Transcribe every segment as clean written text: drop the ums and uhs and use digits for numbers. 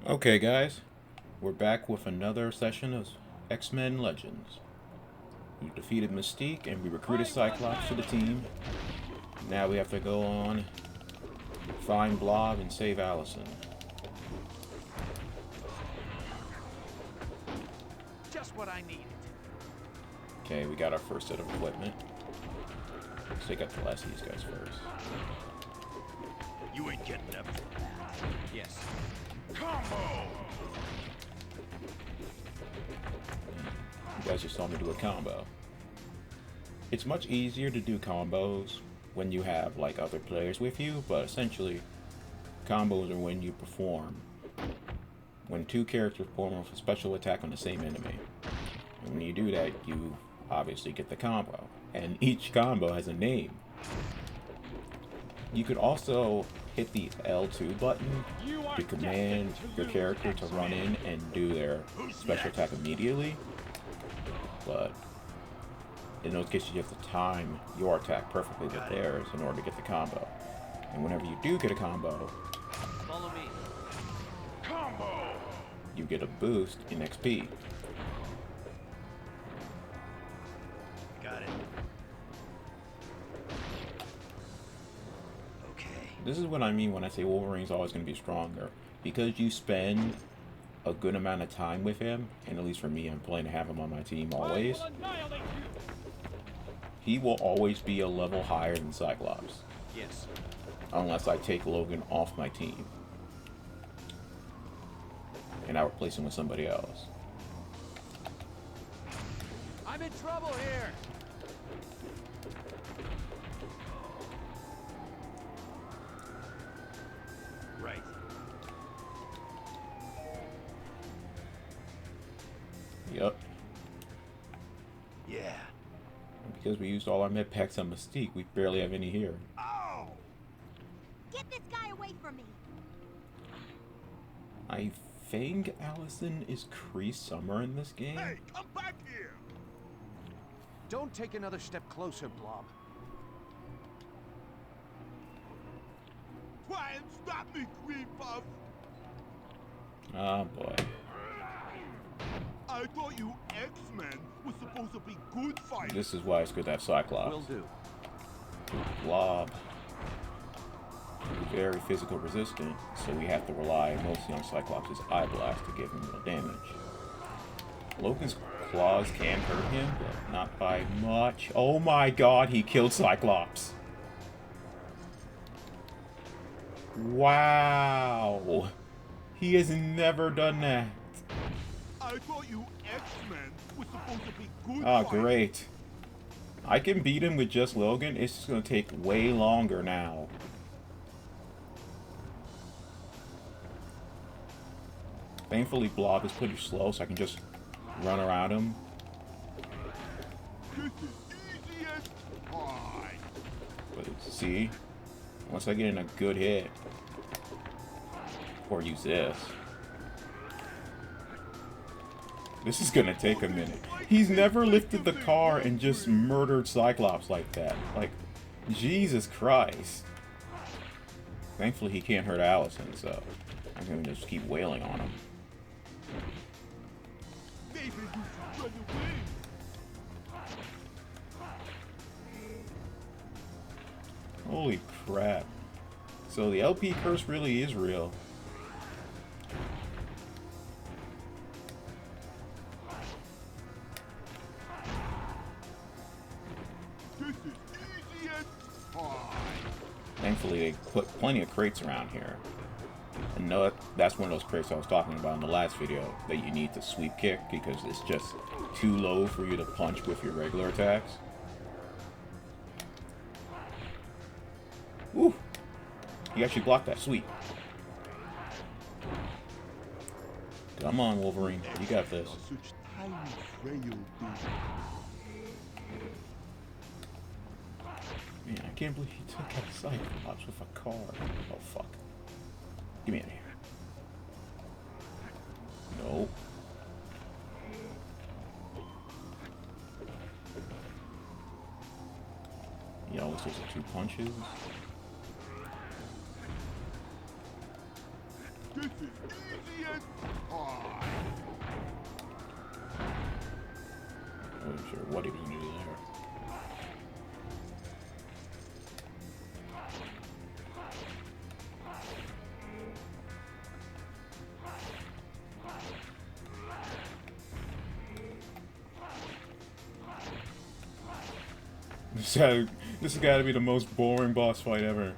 Okay, guys, we're back with another session of X-Men Legends. We defeated Mystique and we recruited Cyclops to the team. Now we have to go on, find Blob, and save Allison. Just what I needed. Okay, we got our first set of equipment. Let's take out the last of these guys first. You ain't getting up for that. Yes. Combo! You guys just saw me do a combo. It's much easier to do combos when you have like other players with you, but essentially combos are when you perform when two characters perform a special attack on the same enemy. And when you do that, you obviously get the combo. And each combo has a name. You could also hit the L2 button to command your character to run in and do their special attack immediately. But in those cases, you have to time your attack perfectly with theirs in order to get the combo. And whenever you do get a combo, Follow me. Combo! you get a boost in XP. Got it. Okay. This is what I mean when I say Wolverine's always going to be stronger. Because you spend a good amount of time with him, and at least for me, I'm planning to have him on my team always. He will always be a level higher than Cyclops. Yes. Unless I take Logan off my team. And I replace him with somebody else. I'm in trouble here. Right. Yep. Yeah. Because we used all our med packs on Mystique, we barely have any here. Ow! Get this guy away from me! I think Allison is Kree Summer in this game. Hey, come back here! Don't take another step closer, Blob. Try and stop me, Green Buff! Oh boy. I thought you X-Men were supposed to be good fighters. This is why it's good to have Cyclops. Will do. Blob. Very physical resistant, so we have to rely mostly on Cyclops' eye blast to give him real damage. Logan's claws can hurt him, but not by much. Oh my god, he killed Cyclops! Wow! He has never done that. I thought you X-Men were supposed to be good Oh, fighters. great. I can beat him with just Logan. It's just going to take way longer now. Thankfully, Blob is pretty slow, so I can just run around him. This is easy as pie. But see, once I get in a good hit, or use this, this is going to take a minute. He's never lifted the car and just murdered Cyclops like that. Like, Jesus Christ. Thankfully, he can't hurt Allison, so I'm going to just keep wailing on him. Maybe you should run away. Holy crap. So the LP curse really is real. This is easy as pie. Thankfully, they put plenty of crates around here. And no, that's one of those crates I was talking about in the last video that you need to sweep kick because it's just too low for you to punch with your regular attacks. Woo! You actually blocked that sweep. Come on, Wolverine. You got this. Such tiny, frail things. Man, I can't believe he took out Cyclops with a car. Oh, fuck. Give me out of here. Nope. He always takes the 2 punches. This is easy as pie. I wasn't sure what he was going to do there. This has got to be the most boring boss fight ever.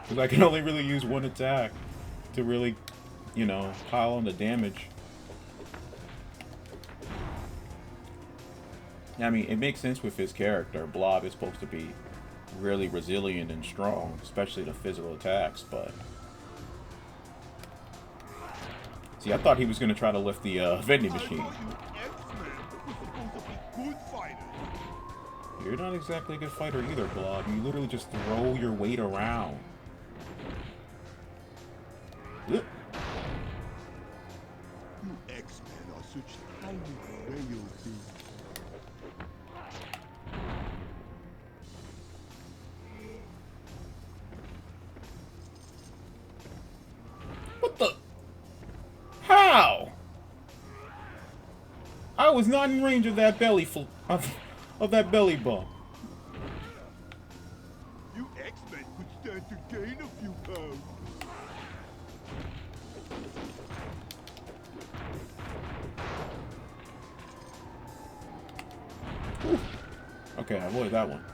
Because I can only really use one attack to really, you know, pile on the damage. I mean, it makes sense with his character. Blob is supposed to be really resilient and strong, especially the physical attacks, but... See, I thought he was going to try to lift the vending machine. I thought you X-Men were supposed to be good fighters. You're not exactly a good fighter either, Blob. You literally just throw your weight around. Ugh. You X-Men are such tiny frail things. What the? How? I was not in range of that belly of that belly bump. You X-Men could stand to gain a few pounds. Whew. Okay, I avoided that one.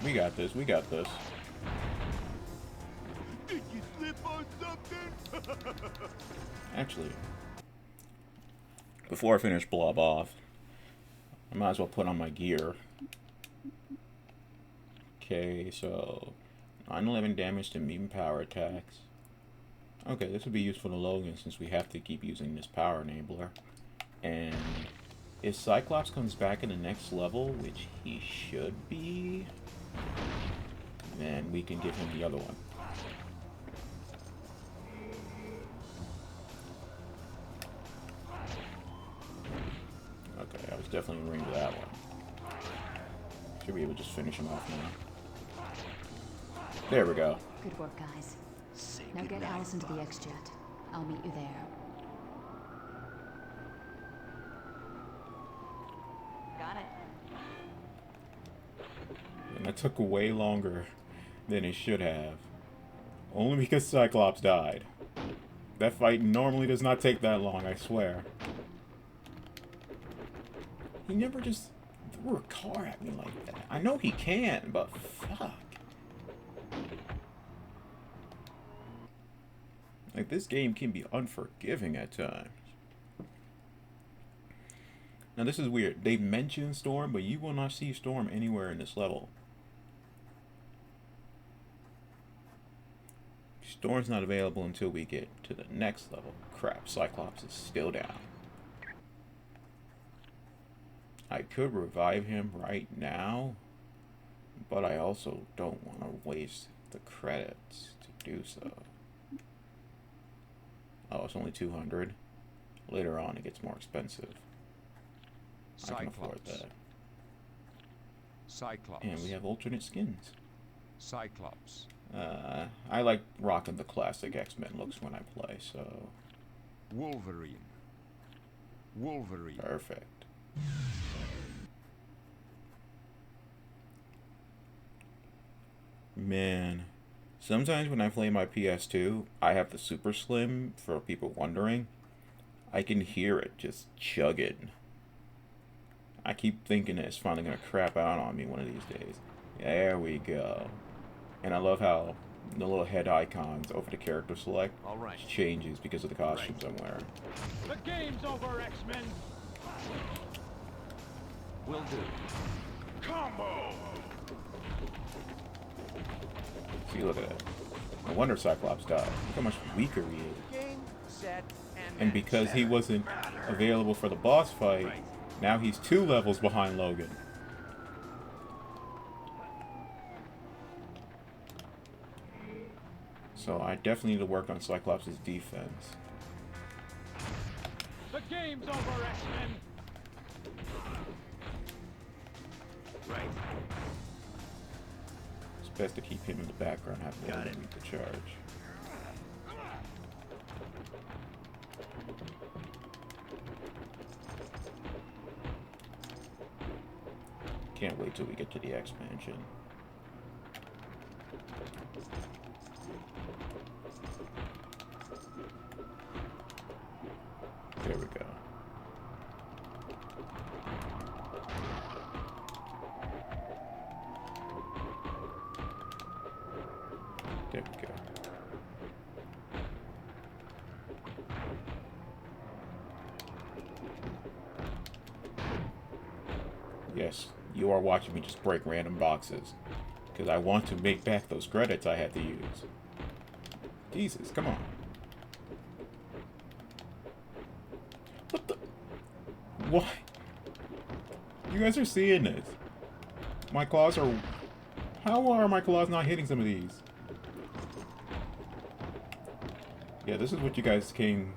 We got this, we got this. Did you slip on something? Actually, before I finish Blob off, I might as well put on my gear. Okay, so 9/11 damage to medium power attacks. Okay, this would be useful to Logan since we have to keep using this power enabler. And if Cyclops comes back in the next level, which he should be, then we can give him the other one. Okay, I was definitely in range of that one. Should be able to just finish him off now. There we go. Good work, guys. Now get Allison to the X-Jet. I'll meet you there. Got it. And that took way longer than it should have. Only because Cyclops died. That fight normally does not take that long, I swear. He never just threw a car at me like that. I know he can, but fuck. Like, this game can be unforgiving at times. Now, this is weird. They mention Storm, but you will not see Storm anywhere in this level. Storm's not available until we get to the next level. Crap, Cyclops is still down. I could revive him right now, but I also don't want to waste the credits to do so. Oh, it's only 200. Later on, it gets more expensive. I can afford that. Cyclops. And we have alternate skins. Cyclops. I like rocking the classic X-Men looks when I play, so... Wolverine. Wolverine. Perfect. Man, sometimes when I play my PS2, I have the Super Slim, for people wondering. I can hear it just chugging. I keep thinking it's finally gonna crap out on me one of these days. There we go. And I love how the little head icons over the character select changes because of the costumes I'm wearing. The game's over, X-Men! Will do. Combo! See, look at that. No wonder Cyclops died. Look how much weaker he is. Game, set, And because he wasn't available for the boss fight, now he's 2 levels behind Logan. So I definitely need to work on Cyclops' defense. The game's over, X-Men. Right. It's best to keep him in the background, have Logan lead the charge. Can't wait till we get to the expansion. There we go. There we go. Yes, you are watching me just break random boxes. Because I want to make back those credits I had to use. Jesus, come on. What the? Why? You guys are seeing this. My claws are... How are my claws not hitting some of these? Yeah, this is what you guys came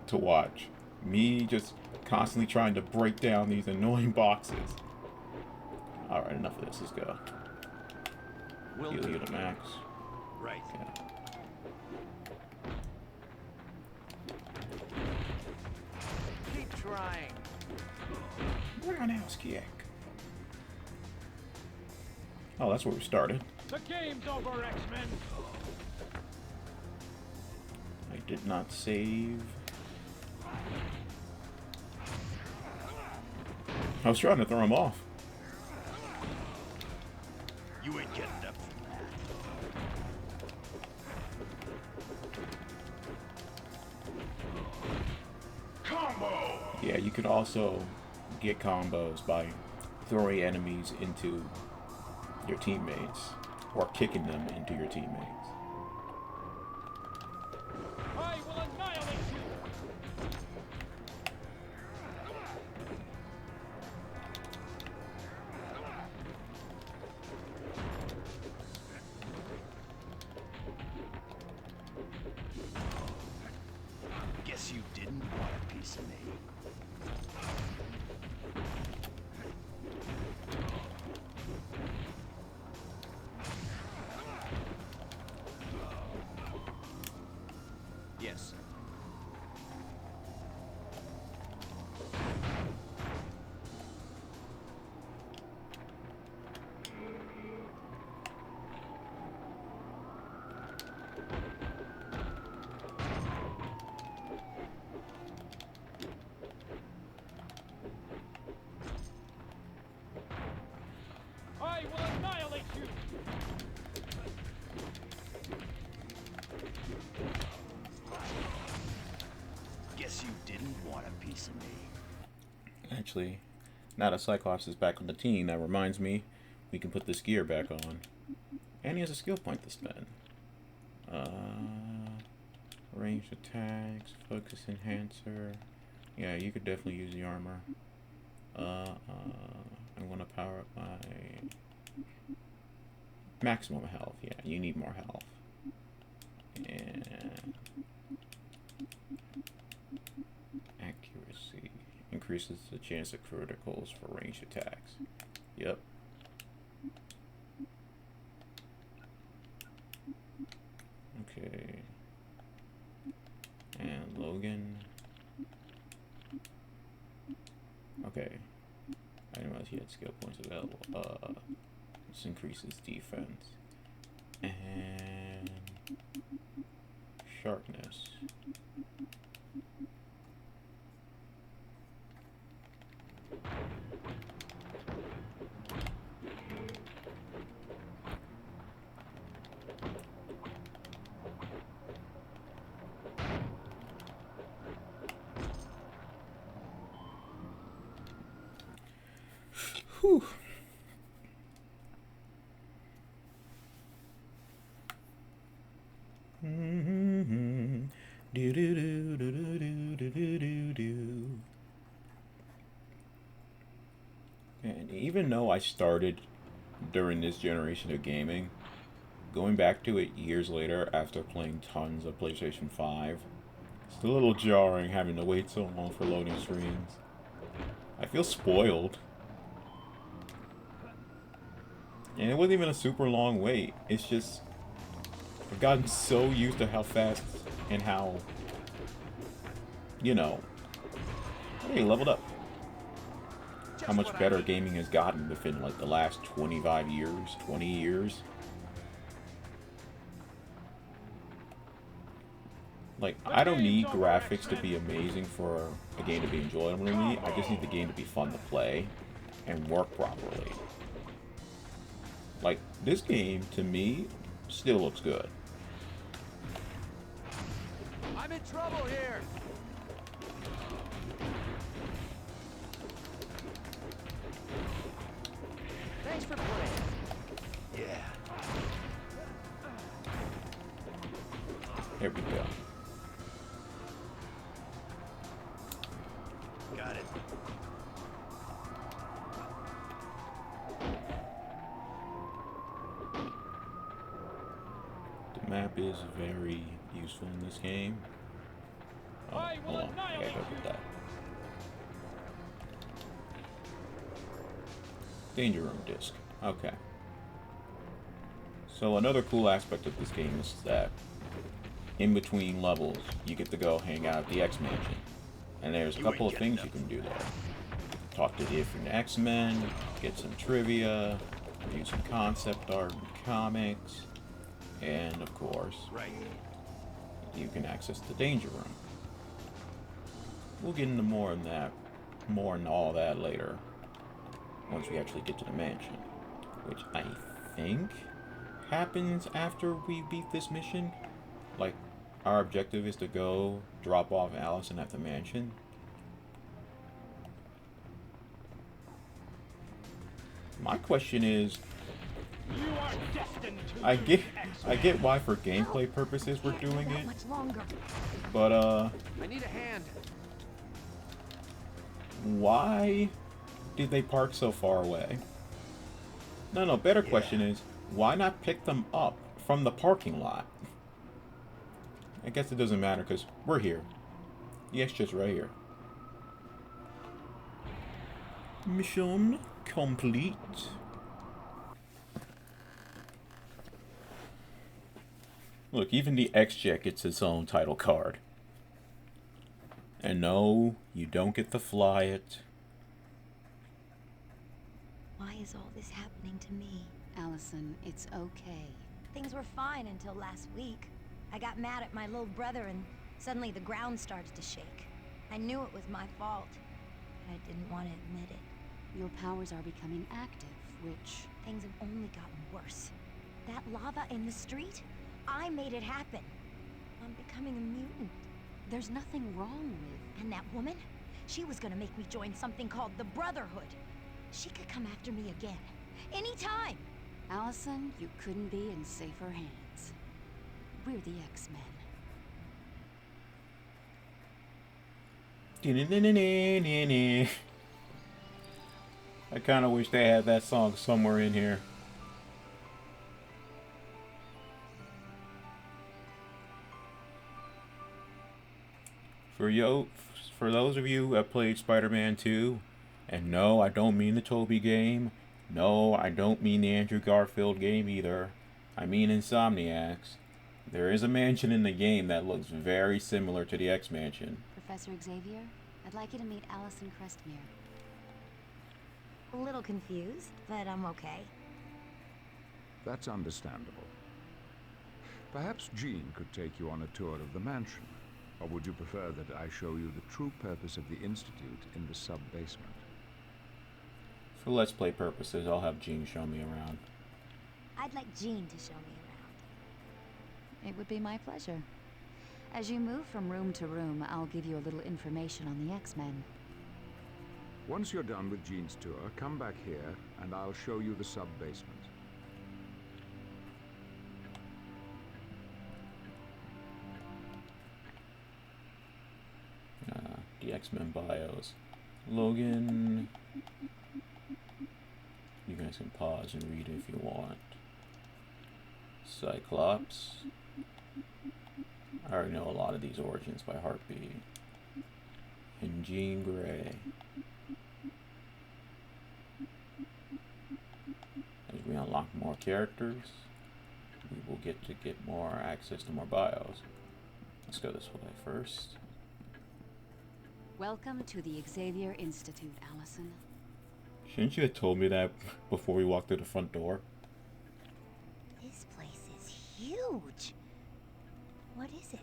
to watch. Me just constantly trying to break down these annoying boxes. Alright, enough of this. Let's go. Heal you to max. Right. Okay. Keep trying. Roundhouse kick. Oh, that's where we started. The game's over, X-Men. I did not save. I was trying to throw him off. You ain't getting up from that. Combo! Yeah, you can also get combos by throwing enemies into your teammates or kicking them into your teammates. I will annihilate you. Guess you didn't want a piece of me. Yes. I will annihilate you. Guess you didn't want a piece of me. Actually, now that Cyclops is back on the team, that reminds me, we can put this gear back on. And he has a skill point to spend. Ranged attacks, focus enhancer. Yeah, you could definitely use the armor. I'm gonna power up my maximum health. Yeah, you need more health. And accuracy increases the chance of criticals for ranged attacks. Yep. Okay. And Logan. Okay. I didn't realize he had skill points available. This increases defense. And sharpness. Whew. Do do do do do do And even though I started during this generation of gaming, going back to it years later after playing tons of PlayStation 5, it's a little jarring having to wait so long for loading screens. I feel spoiled. And it wasn't even a super long wait. It's just, I've gotten so used to how fast and how, you know, hey, leveled up. How much better gaming has gotten within like the last 25 years, 20 years. Like, I don't need graphics to be amazing for a game to be enjoyable to me. I just need the game to be fun to play and work properly. Like, this game, to me, still looks good. I'm in trouble here. Thanks for playing. Yeah. There we go. Got it. The map is very useful in this game. Oh, hold on. I gotta go get that. Danger room disc. Okay. So another cool aspect of this game is that in between levels, you get to go hang out at the X Mansion. And there's a couple of things you can do there. Talk to different X-Men, get some trivia, review some concept art and comics, and of course, you can access the Danger Room. We'll get into more on all that later, once we actually get to the mansion, which I think happens after we beat this mission. Like, our objective is to go drop off Allison at the mansion. My question is, You are destined to I lose, get why for gameplay purposes we're doing it, Much longer. but I need a hand. why did they park so far away? No, better question is, why not pick them up from the parking lot? I guess it doesn't matter because we're here. Yes, just right here. Mission complete. Look, even the X-Jet gets its own title card. And no, you don't get to fly it. Why is all this happening to me? Allison, it's okay. Things were fine until last week. I got mad at my little brother and suddenly the ground started to shake. I knew it was my fault, but I didn't want to admit it. Your powers are becoming active, which... Things have only gotten worse. That lava in the street, I made it happen. I'm becoming a mutant. There's nothing wrong with... And that woman? She was gonna make me join something called the Brotherhood. She could come after me again. Anytime! Allison, you couldn't be in safer hands. We're the X-Men. I kind of wish they had that song somewhere in here. For those of you who have played Spider-Man 2, and no, I don't mean the Tobey game. No, I don't mean the Andrew Garfield game either. I mean Insomniacs. There is a mansion in the game that looks very similar to the X-Mansion. Professor Xavier, I'd like you to meet Allison Crestmere. A little confused, but I'm okay. That's understandable. Perhaps Jean could take you on a tour of the mansion. Or would you prefer that I show you the true purpose of the Institute in the sub-basement? For Let's Play purposes, I'll have Jean show me around. I'd like Jean to show me around. It would be my pleasure. As you move from room to room, I'll give you a little information on the X-Men. Once you're done with Jean's tour, come back here and I'll show you the sub-basement. The X-Men bios. Logan... You guys can pause and read if you want. Cyclops. I already know a lot of these origins by heartbeat. And Jean Grey. As we unlock more characters, we will get more access to more bios. Let's go this way first. Welcome to the Xavier Institute, Allison. Shouldn't you have told me that before we walked through the front door? This place is huge. What is it?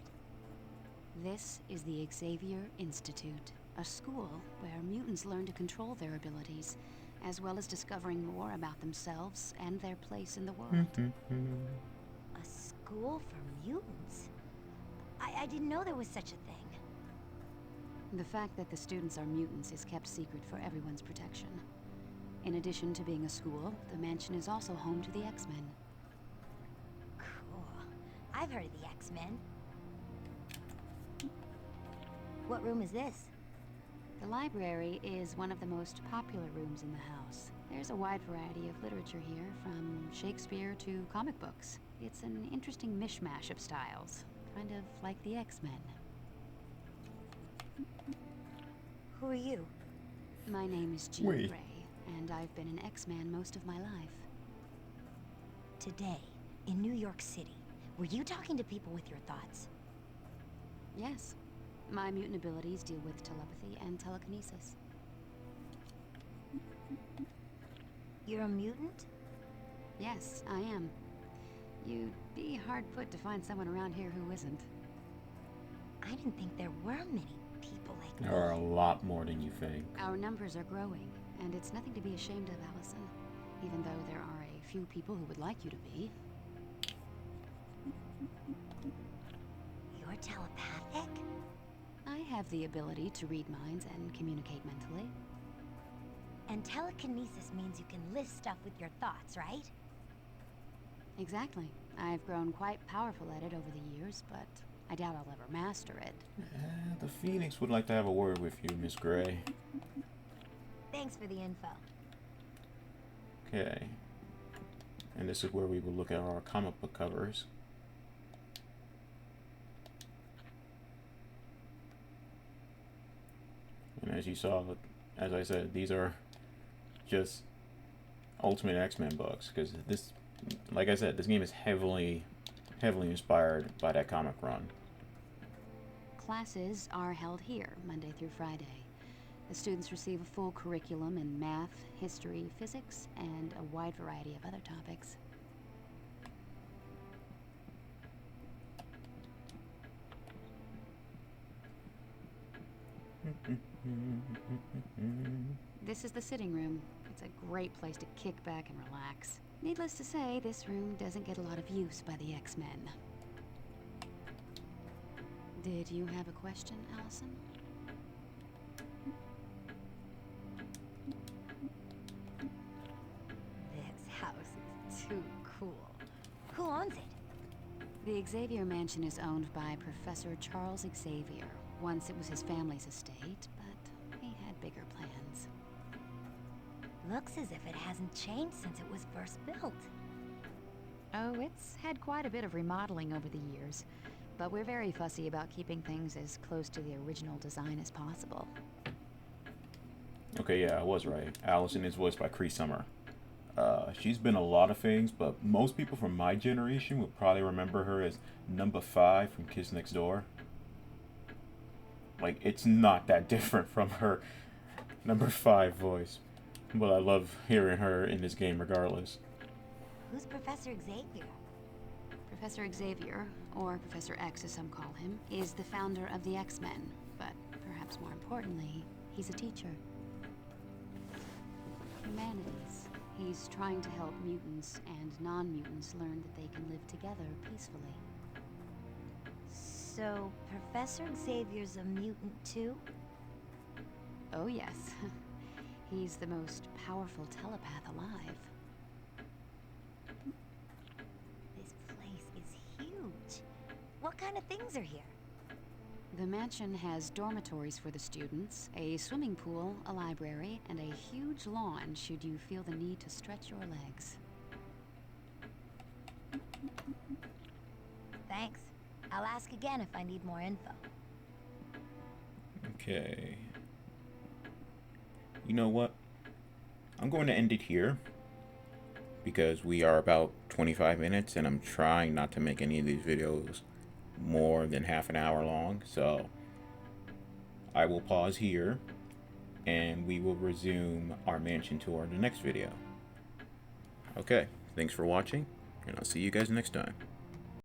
This is the Xavier Institute, a school where mutants learn to control their abilities, as well as discovering more about themselves and their place in the world. A school for mutants? I didn't know there was such a thing. The fact that the students are mutants is kept secret for everyone's protection. In addition to being a school, the mansion is also home to the X-Men. Cool. I've heard of the X-Men. What room is this? The library is one of the most popular rooms in the house. There's a wide variety of literature here, from Shakespeare to comic books. It's an interesting mishmash of styles, kind of like the X-Men. Who are you? My name is Jean Wait. Grey, and I've been an X-Man most of my life. Today, in New York City, were you talking to people with your thoughts? Yes. My mutant abilities deal with telepathy and telekinesis. You're a mutant? Yes, I am. You'd be hard put to find someone around here who isn't. I didn't think there were many people like There are a lot more than you think. Our numbers are growing, and it's nothing to be ashamed of, Allison. Even though there are a few people who would like you to be. You're telepathic? I have the ability to read minds and communicate mentally. And telekinesis means you can lift stuff with your thoughts, right? Exactly. I've grown quite powerful at it over the years, but I doubt I'll ever master it. The Phoenix would like to have a word with you, Miss Grey. Thanks for the info. Okay. And this is where we will look at our comic book covers. And as you saw, as I said, these are just Ultimate X-Men books, because this, like I said, this game is heavily inspired by that comic run. Classes are held here, Monday through Friday. The students receive a full curriculum in math, history, physics, and a wide variety of other topics. This is the sitting room. It's a great place to kick back and relax. Needless to say, this room doesn't get a lot of use by the X-Men. Did you have a question, Allison? This house is too cool. Who owns it? The Xavier Mansion is owned by Professor Charles Xavier. Once it was his family's estate, but he had bigger plans. Looks as if it hasn't changed since it was first built. Oh, it's had quite a bit of remodeling over the years, but we're very fussy about keeping things as close to the original design as possible. Okay, yeah, I was right. Allison is voiced by Cree Summer. She's been a lot of things, but most people from my generation would probably remember her as Number 5 from Kids Next Door. Like, it's not that different from her Number 5 voice. But I love hearing her in this game regardless. Who's Professor Xavier? Professor Xavier, or Professor X as some call him, is the founder of the X-Men, but perhaps more importantly, he's a teacher. Humanities. He's trying to help mutants and non-mutants learn that they can live together peacefully. So, Professor Xavier's a mutant too? Oh yes. He's the most powerful telepath alive. This place is huge. What kind of things are here? The mansion has dormitories for the students, a swimming pool, a library, and a huge lawn should you feel the need to stretch your legs. Thanks. I'll ask again if I need more info. Okay. You know what? I'm going to end it here because we are about 25 minutes and I'm trying not to make any of these videos more than half an hour long. So I will pause here and we will resume our mansion tour in the next video. Okay, thanks for watching and I'll see you guys next time.